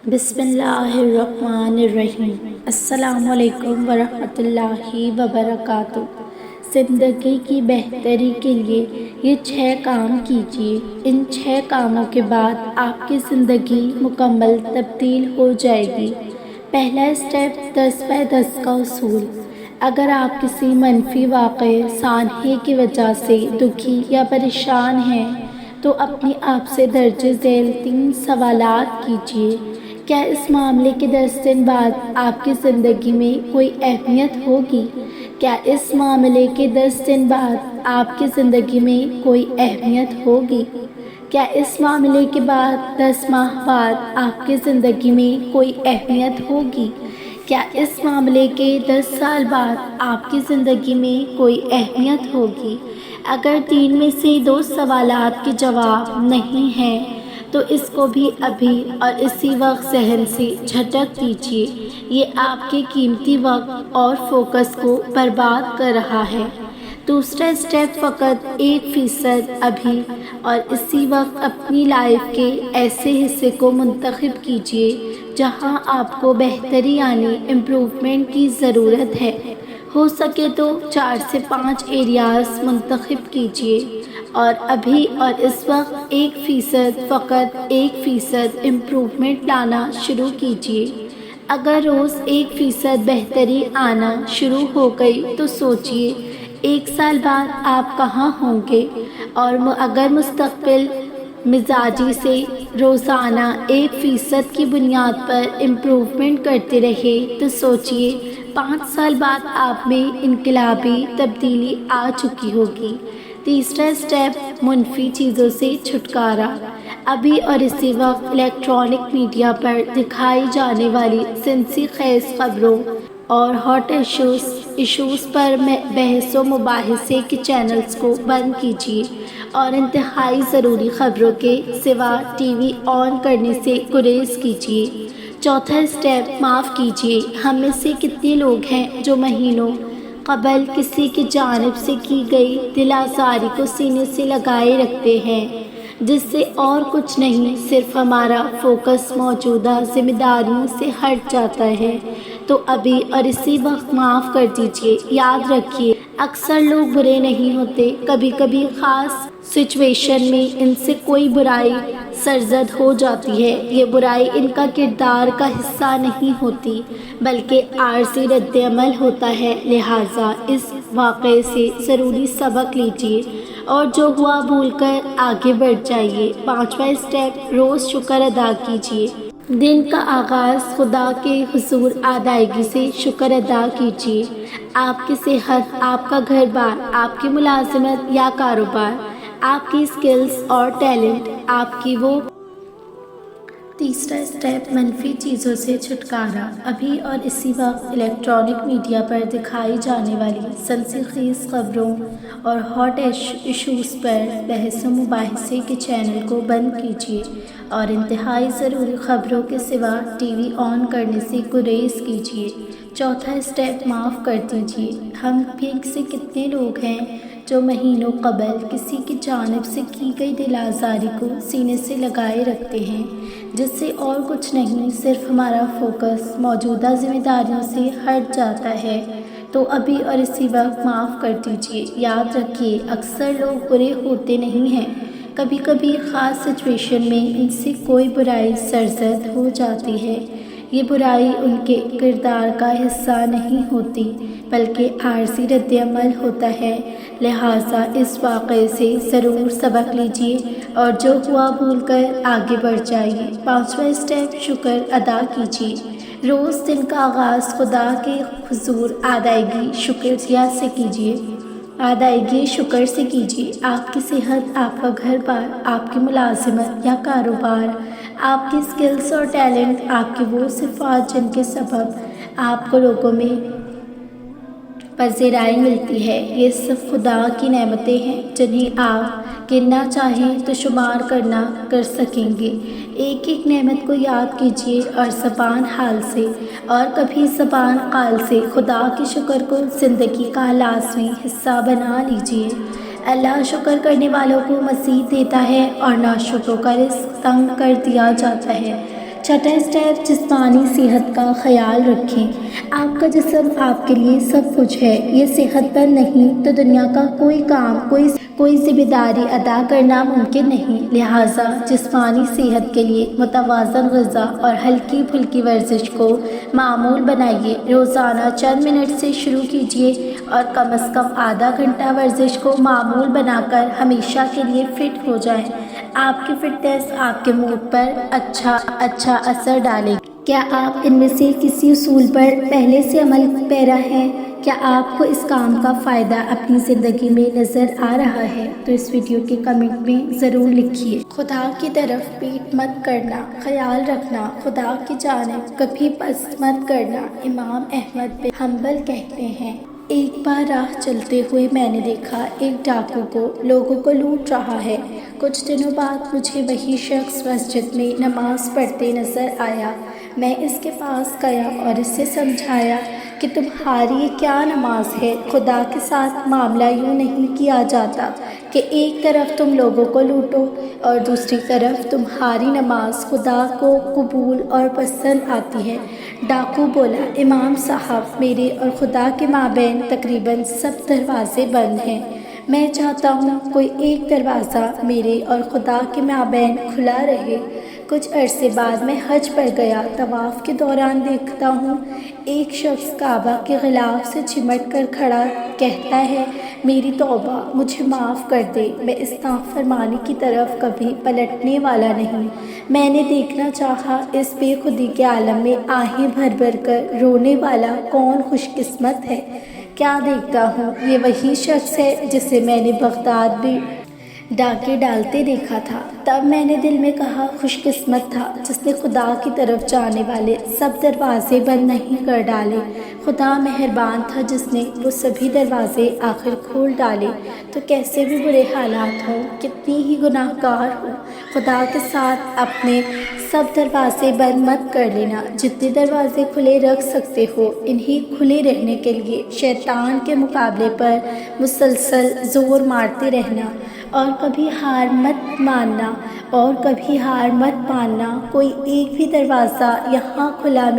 بسم اللہ الرحمن الرحیم۔ السلام علیکم ورحمۃ اللہ وبرکاتہ۔ زندگی کی بہتری کے لیے یہ 6 کام کیجیے۔ ان 6 کاموں کے بعد آپ کی زندگی مکمل تبدیل ہو جائے گی۔ پہلا اسٹیپ 10/10 کا اصول۔ اگر آپ کسی منفی واقعے سانحے کی وجہ سے دکھی یا پریشان ہیں تو اپنے آپ سے درج ذیل 3 سوالات کیجیے۔ کیا اس معاملے کے 10 دن بعد آپ کی زندگی میں کوئی اہمیت ہوگی؟ کیا اس معاملے کے 10 دن بعد آپ کی زندگی میں کوئی اہمیت ہوگی؟ کیا اس معاملے کے بعد 10 ماہ بعد آپ کی زندگی میں کوئی اہمیت ہوگی؟ کیا اس معاملے کے 10 سال بعد آپ کی زندگی میں کوئی اہمیت ہوگی؟ اگر 3 میں سے 2 سوالات کے جواب نہیں ہیں تو اس کو بھی ابھی اور اسی وقت ذہن سے جھٹک دیجیے۔ یہ آپ کے قیمتی وقت اور فوکس کو برباد کر رہا ہے۔ دوسرا اسٹیپ، فقط 1% ابھی اور اسی وقت اپنی لائف کے ایسے حصے کو منتخب کیجیے جہاں آپ کو بہتری یعنی امپروومنٹ کی ضرورت ہے۔ ہو سکے تو 4 سے 5 ایریاز منتخب کیجیے اور ابھی اور اس وقت 1%، فقط 1% امپروومنٹ لانا شروع کیجیے۔ اگر روز 1% بہتری آنا شروع ہو گئی تو سوچیے 1 سال بعد آپ کہاں ہوں گے، اور اگر مستقبل مزاجی سے روزانہ 1% کی بنیاد پر امپروومنٹ کرتے رہے تو سوچیے 5 سال بعد آپ میں انقلابی تبدیلی آ چکی ہوگی۔ تیسرا اسٹیپ، منفی چیزوں سے چھٹکارا۔ ابھی اور اسی وقت الیکٹرانک میڈیا پر دکھائی جانے والی سنسی خیز خبروں اور ہاٹ ایشوز پر بحث و مباحثے کے چینلز کو بند کیجیے اور انتہائی ضروری خبروں کے سوا ٹی وی آن کرنے سے گریز کیجیے۔ چوتھا اسٹیپ، معاف کیجیے۔ ہم میں سے کتنے لوگ ہیں جو مہینوں قبل کسی کی جانب سے کی گئی دل آزاری کو سینے سے لگائے رکھتے ہیں، جس سے اور کچھ نہیں، صرف ہمارا فوکس موجودہ ذمہ داریوں سے ہٹ جاتا ہے۔ تو ابھی اور اسی وقت معاف کر دیجیے۔ یاد رکھیے، اکثر لوگ برے نہیں ہوتے، کبھی کبھی خاص سچویشن میں ان سے کوئی برائی سرزد ہو جاتی ہے۔ یہ برائی ان کا کردار کا حصہ نہیں ہوتی بلکہ عارضی رد عمل ہوتا ہے۔ لہٰذا اس واقعے سے ضروری سبق لیجیے اور جو ہوا بھول کر آگے بڑھ جائیے۔ پانچواں اسٹیپ، روز شکر ادا کیجیے۔ دن کا آغاز خدا کے حضور ادائیگی سے شکر ادا کیجیے۔ آپ کی صحت، آپ کا گھر بار، آپ کی ملازمت یا کاروبار، آپ کی اسکلز اور ٹیلنٹ، آپ کی وہ۔ تیسرا اسٹیپ، منفی چیزوں سے چھٹکارا۔ ابھی اور اسی وقت الیکٹرانک میڈیا پر دکھائی جانے والی سنسی خیز خبروں اور ہاٹ ایشوز پر بحث و مباحثے کے چینل کو بند کیجیے اور انتہائی ضروری خبروں کے سوا ٹی وی آن کرنے سے گریز کیجیے۔ چوتھا اسٹیپ، معاف کر دیجیے۔ ہم بھی سے کتنے لوگ ہیں جو مہینوں قبل کسی کی جانب سے کی گئی دل آزاری کو سینے سے لگائے رکھتے ہیں، جس سے اور کچھ نہیں، صرف ہمارا فوکس موجودہ ذمہ داریوں سے ہٹ جاتا ہے۔ تو ابھی اور اسی وقت معاف کر دیجیے۔ یاد رکھیے، اکثر لوگ برے ہوتے نہیں ہیں، کبھی کبھی خاص سچویشن میں ان سے کوئی برائی سرزد ہو جاتی ہے۔ یہ برائی ان کے کردار کا حصہ نہیں ہوتی بلکہ عارضی رد عمل ہوتا ہے۔ لہٰذا اس واقعے سے ضرور سبق لیجیے اور جو ہوا بھول کر آگے بڑھ جائیے۔ پانچواں اسٹیپ، شکر ادا کیجیے۔ روز دن کا آغاز خدا کے حضور ادائیگی شکر سے کیجیے۔ آپ کی صحت، آپ کا گھر بار، آپ کی ملازمت یا کاروبار، آپ کی اسکلز اور ٹیلنٹ، آپ کی وہ صفات جن کے سبب آپ کو لوگوں میں پذیرائی ملتی ہے۔ یہ سب خدا کی نعمتیں ہیں جنہیں آپ گننا چاہیں تو شمار کر سکیں گے۔ ایک ایک نعمت کو یاد کیجیے اور زبان حال سے اور کبھی زبان قال سے خدا کے شکر کو زندگی کا لازمی حصہ بنا لیجیے۔ اللہ شکر کرنے والوں کو مزید دیتا ہے اور ناشکروں کا رزق تنگ کر دیا جاتا ہے۔ چھٹا اسٹیپ، جسمانی صحت کا خیال رکھیں۔ آپ کا جسم آپ کے لیے سب کچھ ہے۔ یہ صحت مند نہیں تو دنیا کا کوئی کام، کوئی ذمہ داری ادا کرنا ممکن نہیں۔ لہٰذا جسمانی صحت کے لیے متوازن غذا اور ہلکی پھلکی ورزش کو معمول بنائیے۔ روزانہ چند منٹ سے شروع کیجیے اور کم از کم آدھا گھنٹہ ورزش کو معمول بنا کر ہمیشہ کے لیے فٹ ہو جائیں۔ آپ کی فٹنس آپ کے موڈ پر اچھا اثر ڈالے گی۔ کیا آپ ان میں سے کسی اصول پر پہلے سے عمل پیرا ہیں؟ کیا آپ کو اس کام کا فائدہ اپنی زندگی میں نظر آ رہا ہے؟ تو اس ویڈیو کے کمنٹ میں ضرور لکھیے۔ خدا کی طرف پیٹ مت کرنا، خیال رکھنا، خدا کی جانب کبھی پست مت کرنا، امام احمد بن حنبل کہتے ہیں۔ ایک بار راہ چلتے ہوئے میں نے دیکھا ایک ڈاکو کو لوگوں کو لوٹ رہا ہے۔ کچھ دنوں بعد مجھے وہی شخص مسجد میں نماز پڑھتے نظر آیا۔ میں اس کے پاس گیا اور اسے سمجھایا کہ تمہاری یہ کیا نماز ہے؟ خدا کے ساتھ معاملہ یوں نہیں کیا جاتا کہ ایک طرف تم لوگوں کو لوٹو اور دوسری طرف تمہاری نماز خدا کو قبول اور پسند آتی ہے۔ ڈاکو بولا، امام صاحب، میرے اور خدا کے مابین تقریباً سب دروازے بند ہیں۔ میں چاہتا ہوں کوئی ایک دروازہ میرے اور خدا کے مابین کھلا رہے۔ کچھ عرصے بعد میں حج پر گیا۔ طواف کے دوران دیکھتا ہوں ایک شخص کعبہ کے غلاف سے چمٹ کر کھڑا، کہتا ہے، میری توبہ، مجھے معاف کر دے، میں اس نافرمانی کی طرف کبھی پلٹنے والا نہیں۔ میں نے دیکھنا چاہا اس بے خودی کے عالم میں آہیں بھر بھر کر رونے والا کون خوش قسمت ہے۔ کیا دیکھتا ہوں، یہ وہی شخص ہے جسے میں نے بغداد میں ڈاکے ڈالتے دیکھا تھا۔ تب میں نے دل میں کہا، خوش قسمت تھا جس نے خدا کی طرف جانے والے سب دروازے بند نہیں کر ڈالے۔ خدا مہربان تھا جس نے وہ سبھی دروازے آخر کھول ڈالے۔ تو کیسے بھی برے حالات ہوں، کتنی ہی گناہ گار ہوں، خدا کے ساتھ اپنے سب دروازے بند مت کر لینا۔ جتنے دروازے کھلے رکھ سکتے ہو، انہیں کھلے رہنے کے لیے شیطان کے مقابلے پر مسلسل زور مارتے رہنا اور کبھی ہار مت ماننا۔ کوئی ایک بھی دروازہ یہاں کھلا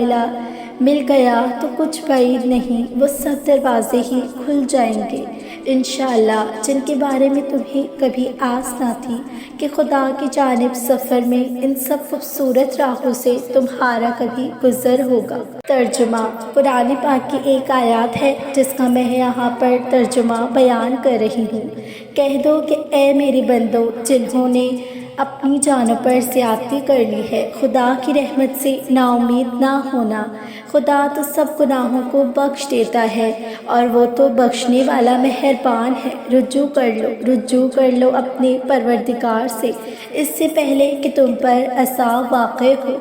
مل گیا تو کچھ بعید نہیں، وہ سب دروازے ہی کھل جائیں گے انشاءاللہ، جن کے بارے میں تمہیں کبھی آس نہ تھی کہ خدا کی جانب سفر میں ان سب خوبصورت راہوں سے تمہارا کبھی گزر ہوگا۔ ترجمہ۔ قرآن پاک کی ایک آیات ہے جس کا میں یہاں پر ترجمہ بیان کر رہی ہوں۔ کہہ دو کہ اے میرے بندو جنہوں نے اپنی جانوں پر زیادتی کر لی ہے، خدا کی رحمت سے نا امید نہ ہونا۔ خدا تو سب گناہوں کو بخش دیتا ہے اور وہ تو بخشنے والا مہربان ہے۔ رجوع کر لو اپنے پروردگار سے اس سے پہلے کہ تم پر عذاب واقع ہو۔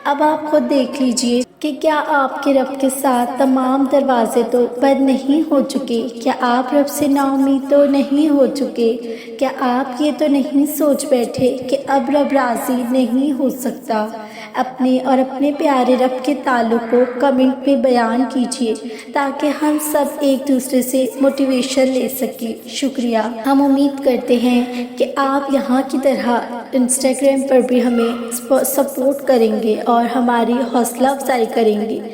اب آپ خود دیکھ لیجئے کہ کیا آپ کے رب کے ساتھ تمام دروازے تو بند نہیں ہو چکے؟ کیا آپ رب سے نا امید تو نہیں ہو چکے؟ کیا آپ یہ تو نہیں سوچ بیٹھے کہ اب رب راضی نہیں ہو سکتا؟ اپنے اور اپنے پیارے رب کے تعلق کو کمنٹ میں بیان کیجیے تاکہ ہم سب ایک دوسرے سے موٹیویشن لے سکیں۔ شکریہ۔ ہم امید کرتے ہیں کہ آپ یہاں کی طرح انسٹاگرام پر بھی ہمیں سپورٹ کریں گے اور ہماری حوصلہ افزائی کریں گے۔